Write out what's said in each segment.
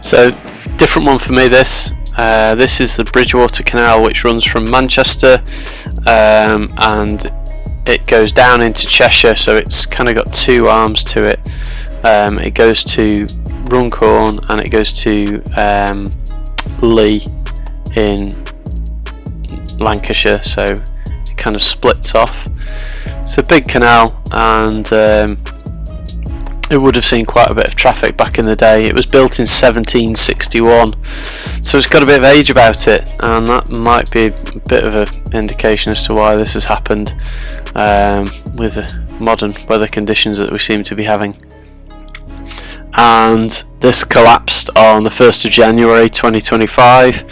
So different one for me this. This is the Bridgewater canal, which runs from Manchester and it goes down into Cheshire, so it's kind of got two arms to it. It goes to Runcorn and it goes to Lee in Lancashire, so it kind of splits off. It's a big canal, and it would have seen quite a bit of traffic back in the day. It was built in 1761, so it's got a bit of age about it, and that might be a bit of an indication as to why this has happened with the modern weather conditions that we seem to be having. And this collapsed on the 1st of January 2025,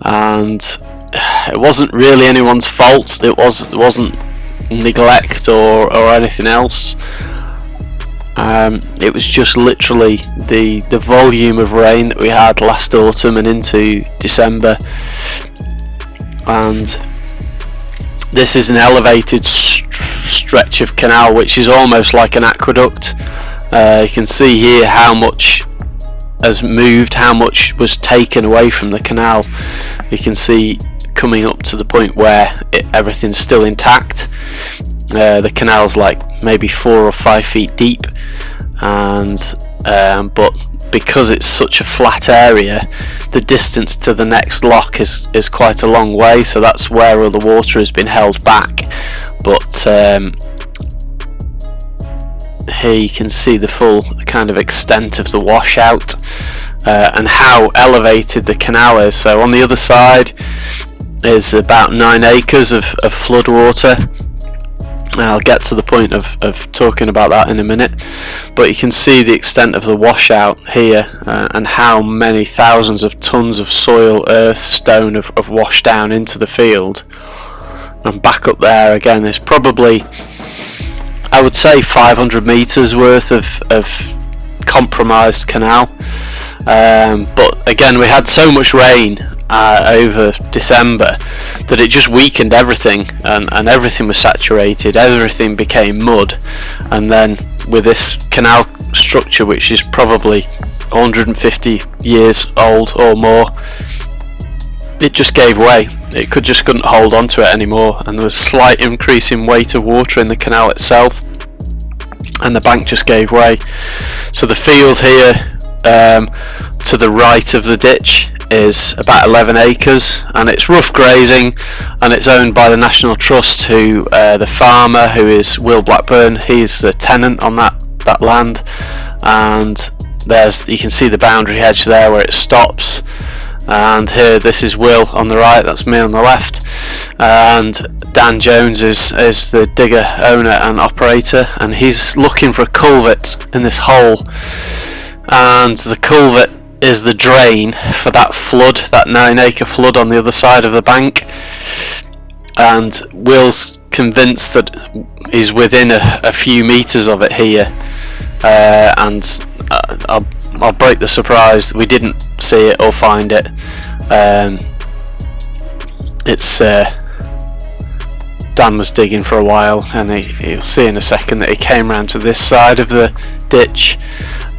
and it wasn't really anyone's fault. It wasn't neglect or anything else. It was just literally the volume of rain that we had last autumn and into December, and this is an elevated stretch of canal which is almost like an aqueduct. You can see here how much has moved, how much was taken away from the canal. You can see coming up to the point where everything's still intact. The canal's like maybe 4 or 5 feet deep, and but because it's such a flat area, the distance to the next lock is quite a long way, so that's where all the water has been held back. But here you can see the full kind of extent of the washout and how elevated the canal is. So on the other side is about 9 acres of flood water. I'll get to the point of talking about that in a minute, but you can see the extent of the washout here and how many thousands of tons of soil, earth, stone have washed down into the field. And back up there again is probably, I would say, 500 metres worth of compromised canal. But again, we had so much rain over December that it just weakened everything, and everything was saturated, everything became mud. And then with this canal structure, which is probably 150 years old or more, it just gave way. It couldn't hold on to it anymore, and there was a slight increase in weight of water in the canal itself, and the bank just gave way. So the field here to the right of the ditch is about 11 acres, and it's rough grazing, and it's owned by the National Trust, who the farmer, who is Will Blackburn, he's the tenant on that land. And you can see the boundary hedge there where it stops, and here this is Will on the right, that's me on the left, and Dan Jones is the digger, owner and operator, and he's looking for a culvert in this hole, and the culvert is the drain for that flood, that 9-acre flood on the other side of the bank. And Will's convinced that he's within a few metres of it here, and I'll break the surprise, we didn't see it or find it. Dan was digging for a while, and you'll see in a second that he came round to this side of the ditch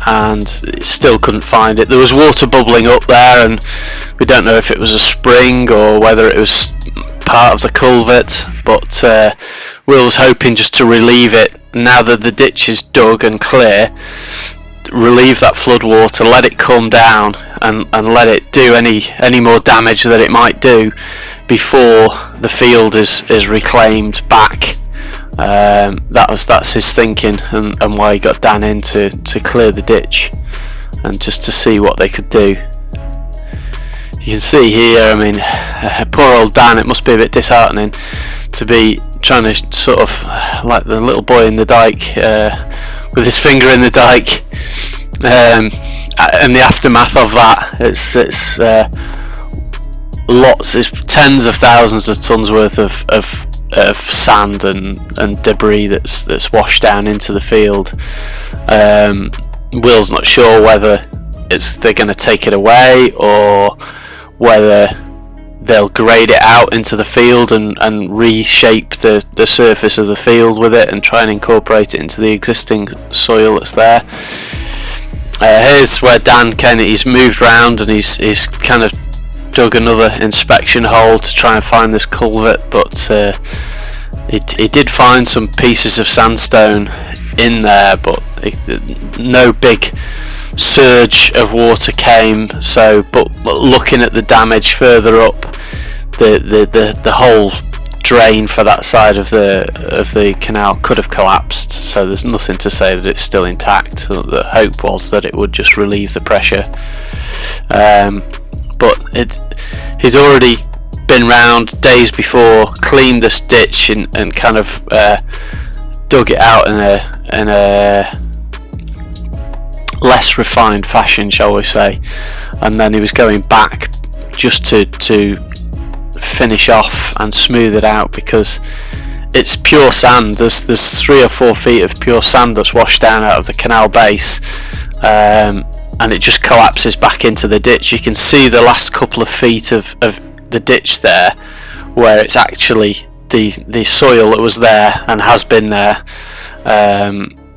and still couldn't find it. There was water bubbling up there, and we don't know if it was a spring or whether it was part of the culvert, but Will was hoping just to relieve it now that the ditch is dug and clear, relieve that flood water, let it come down, and let it do any more damage that it might do before the field is reclaimed back. That's his thinking, and why he got Dan in to clear the ditch and just to see what they could do. You can see here, I mean, poor old Dan, it must be a bit disheartening to be trying to sort of, like the little boy in the dike, with his finger in the dike, and the aftermath of that. It's tens of thousands of tons worth of sand and debris that's washed down into the field. Will's not sure whether they're going to take it away or whether they'll grade it out into the field and reshape the surface of the field with it and try and incorporate it into the existing soil that's there. Here's where Dan he's moved round and he's kind of dug another inspection hole to try and find this culvert, but he did find some pieces of sandstone in there, but no big surge of water came. So, but looking at the damage further up, the whole drain for that side of the canal could have collapsed, so there's nothing to say that it's still intact. The hope was that it would just relieve the pressure, but he's already been round days before, cleaned this ditch and kind of dug it out in a less refined fashion, shall we say, and then he was going back just to finish off and smooth it out, because it's pure sand. There's 3 or 4 feet of pure sand that's washed down out of the canal base, and it just collapses back into the ditch. You can see the last couple of feet of the ditch there, where it's actually the soil that was there and has been there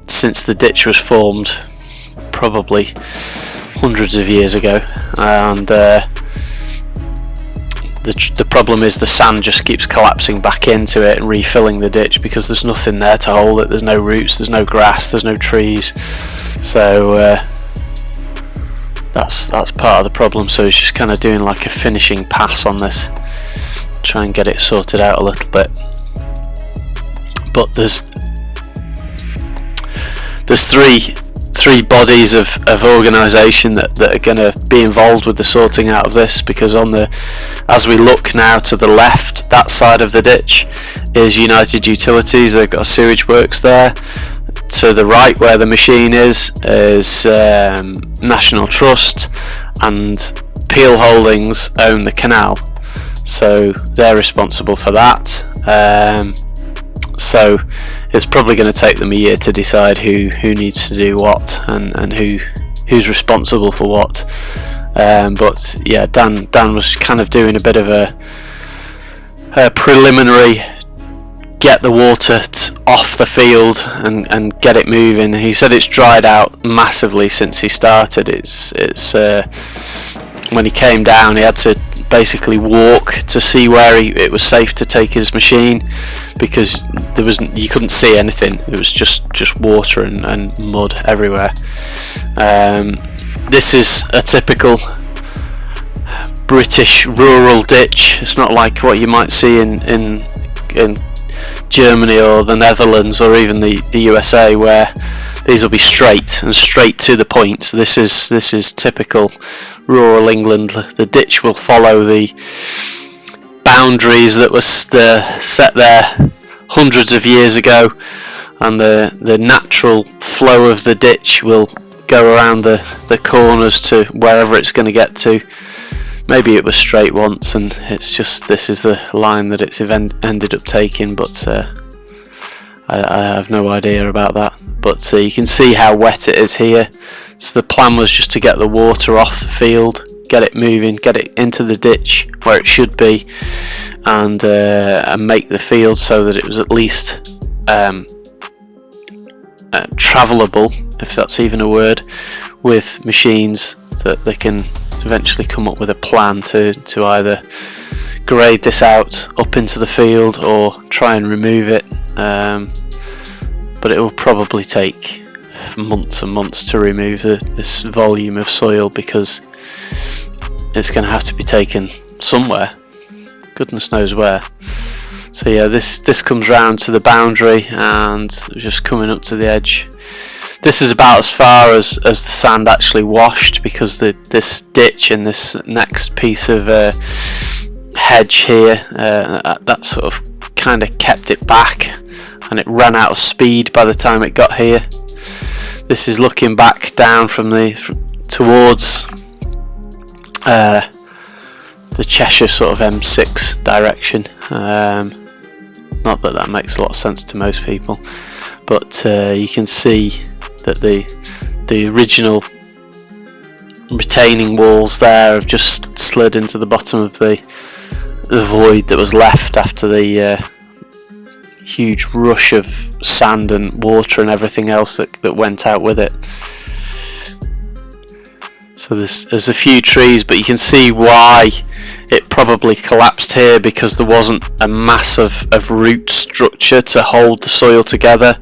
since the ditch was formed, probably hundreds of years ago, and the problem is the sand just keeps collapsing back into it and refilling the ditch, because there's nothing there to hold it. There's no roots, there's no grass, there's no trees, so that's part of the problem. So he's just kind of doing like a finishing pass on this, try and get it sorted out a little bit. But there's three bodies of organisation that are going to be involved with the sorting out of this, because as we look now to the left, that side of the ditch is United Utilities. They've got a sewage works there. To the right, where the machine is National Trust, and Peel Holdings own the canal, so they're responsible for that. So it's probably going to take them a year to decide who needs to do what and who's responsible for what. But yeah, Dan was kind of doing a bit of a preliminary, get the water off the field and get it moving. He said it's dried out massively since he started. It's when he came down, he had to basically walk to see where it was safe to take his machine, because you couldn't see anything. It was just water and mud everywhere. This is a typical British rural ditch. It's not like what you might see in Germany or the Netherlands or even the USA, where these will be straight to the point. So this is typical rural England. The ditch will follow the boundaries that was set there hundreds of years ago, and the natural flow of the ditch will go around the corners to wherever it's going to get to. Maybe it was straight once, and it's just this is the line that it's ended up taking, but I have no idea about that. But you can see how wet it is here. So the plan was just to get the water off the field, get it moving, get it into the ditch where it should be, and make the field so that it was at least travelable, if that's even a word, with machines that they can eventually come up with a plan to either grade this out up into the field or try and remove it. But it will probably take months and months to remove this volume of soil, because it's going to have to be taken somewhere, goodness knows where. So yeah, this comes round to the boundary and just coming up to the edge. This is about as far as the sand actually washed, because this ditch and this next piece of hedge here, that sort of kind of kept it back, and it ran out of speed by the time it got here. This is looking back down towards the Cheshire sort of M6 direction. Not that makes a lot of sense to most people, but you can see that the original retaining walls there have just slid into the bottom of the void that was left after the huge rush of sand and water and everything else that went out with it. So there's a few trees, but you can see why it probably collapsed here, because there wasn't a mass of root structure to hold the soil together.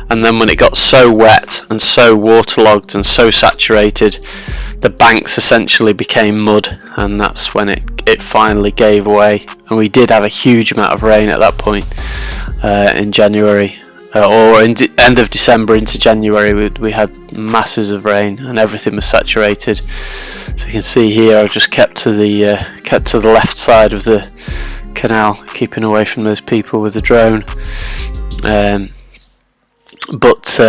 And then when it got so wet and so waterlogged and so saturated, the banks essentially became mud, and that's when it finally gave way. And we did have a huge amount of rain at that point in January, or in end of December into January. We had masses of rain and everything was saturated. So you can see here I've just kept to the left side of the canal, keeping away from those people with the drone. But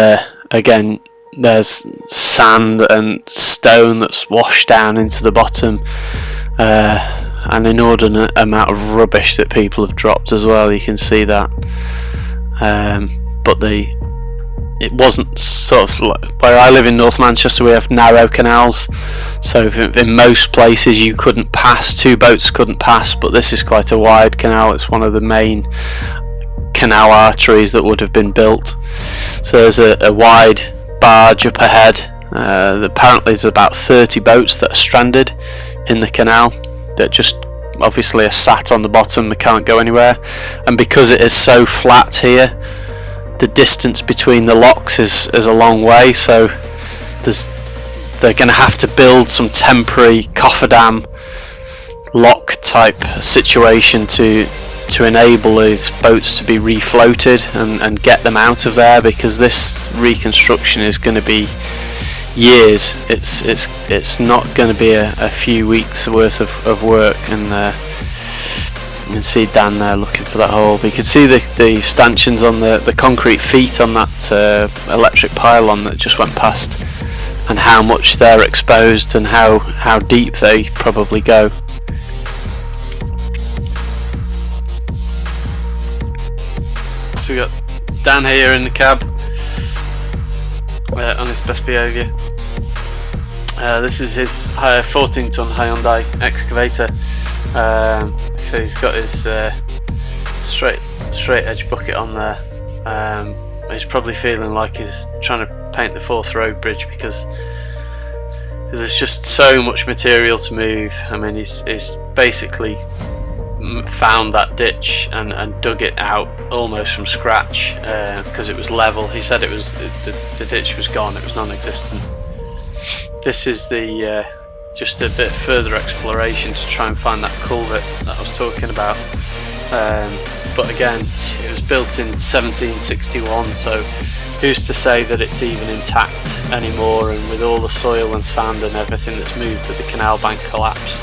again, there's sand and stone that's washed down into the bottom, an inordinate amount of rubbish that people have dropped as well. You can see that, but it wasn't sort of like where I live in North Manchester. We have narrow canals, so in most places you couldn't pass, 2 boats couldn't pass, but this is quite a wide canal. It's one of the main canal arteries that would have been built. So there's a wide barge up ahead. Apparently there's about 30 boats that are stranded in the canal that just obviously are sat on the bottom. They can't go anywhere, and because it is so flat here, the distance between the locks is a long way, so they're going to have to build some temporary cofferdam lock type situation to enable these boats to be refloated and get them out of there, because this reconstruction is going to be years. It's not going to be a few weeks worth of work. And you can see Dan there looking for that hole. But you can see the stanchions on the concrete feet on that electric pylon that just went past, and how much they're exposed and how deep they probably go. So we got Dan here in the cab on his best behaviour. This is his 14-ton Hyundai excavator. So he's got his straight edge bucket on there. He's probably feeling like he's trying to paint the Forth Road Bridge, because there's just so much material to move. I mean, he's basically found that ditch and dug it out almost from scratch, because it was level. He said it was the ditch was gone, it was non-existent. This is the just a bit further exploration to try and find that culvert that I was talking about, but again, it was built in 1761, so who's to say that it's even intact anymore? And with all the soil and sand and everything that's moved with the canal bank collapse,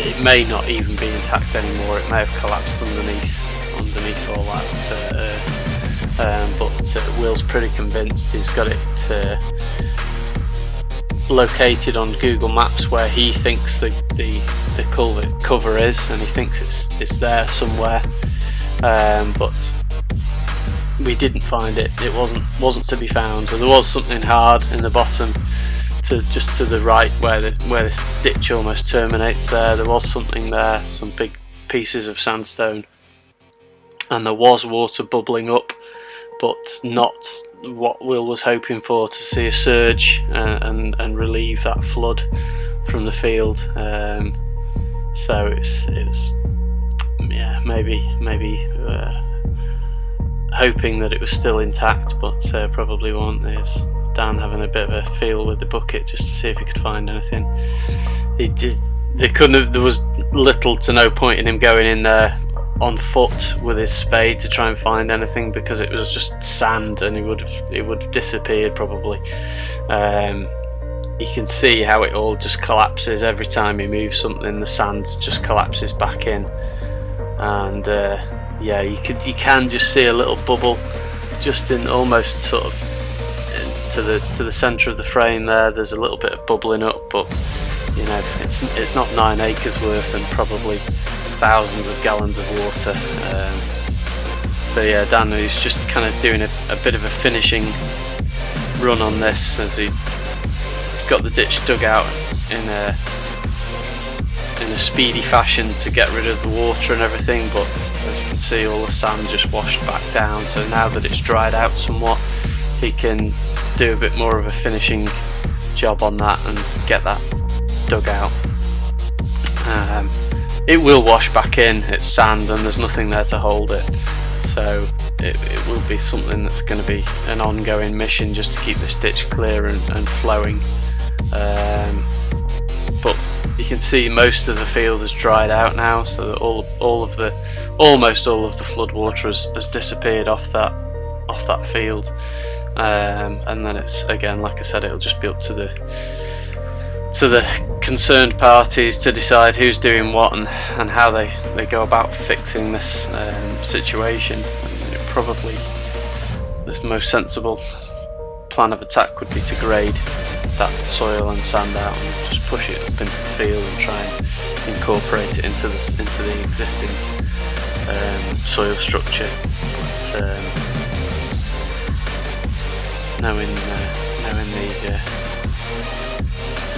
it may not even be intact anymore. It may have collapsed underneath all that earth. But Will's pretty convinced he's got it located on Google Maps where he thinks the culvert cover is, and he thinks it's there somewhere. But we didn't find it. It wasn't to be found. So there was something hard in the bottom, just to the right where this ditch almost terminates there. There was something there, some big pieces of sandstone, and there was water bubbling up, but not what Will was hoping for, to see a surge and relieve that flood from the field. So it's yeah, maybe hoping that it was still intact, but probably won't. There's Dan having a bit of a feel with the bucket just to see if he could find anything. There was little to no point in him going in there on foot with his spade to try and find anything, because it was just sand and it would have disappeared probably. You can see how it all just collapses every time he moves something. The sand just collapses back in, and yeah, you can just see a little bubble just in almost sort of to the centre of the frame there. There's a little bit of bubbling up, but you know, it's not 9 acres worth and probably thousands of gallons of water. So yeah, Dan, who's just kind of doing a bit of a finishing run on this, as he got the ditch dug out in a speedy fashion to get rid of the water and everything, but as you can see, all the sand just washed back down. So now that it's dried out somewhat, he can do a bit more of a finishing job on that and get that dug out. It will wash back in, it's sand and there's nothing there to hold it, so it will be something that's going to be an ongoing mission just to keep this ditch clear and flowing. But you can see most of the field has dried out now, so that almost all of the flood water has disappeared off that field, and then it's, again, like I said, it'll just be up to the concerned parties to decide who's doing what and how they go about fixing this situation. And probably the most sensible plan of attack would be to grade that soil and sand out and just push it up into the field and try and incorporate it into the existing soil structure. But knowing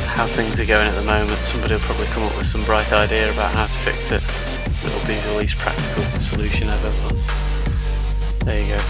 how things are going at the moment, somebody will probably come up with some bright idea about how to fix it. It'll be the least practical solution ever, but there you go.